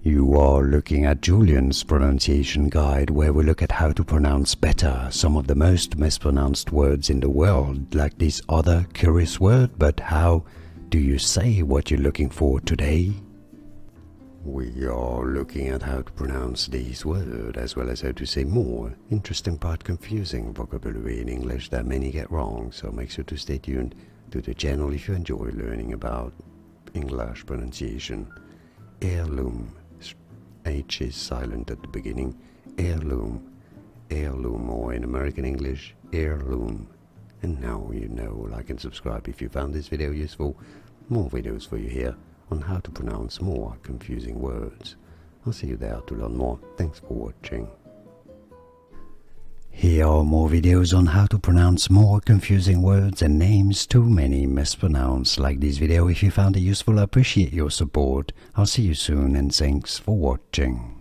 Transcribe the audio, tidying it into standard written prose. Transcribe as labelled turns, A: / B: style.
A: You are looking at Julian's pronunciation guide, where we look at how to pronounce better some of the most mispronounced words in the world, like this other curious word. But how do you say what you're looking for today? We are looking at how to pronounce these words, as well as how to say more interesting but confusing vocabulary in English that many get wrong, so make sure to stay tuned to the channel if you enjoy learning about English pronunciation. Heirloom. H is silent at the beginning. Heirloom. Heirloom, or in American English, heirloom. And now you know. Like and subscribe if you found this video useful. More videos for you here on how to pronounce more confusing words. I'll see you there to learn more. Thanks for watching. Here are more videos on how to pronounce more confusing words and names too many mispronounced. Like this video if you found it useful. I appreciate your support. I'll see you soon and thanks for watching.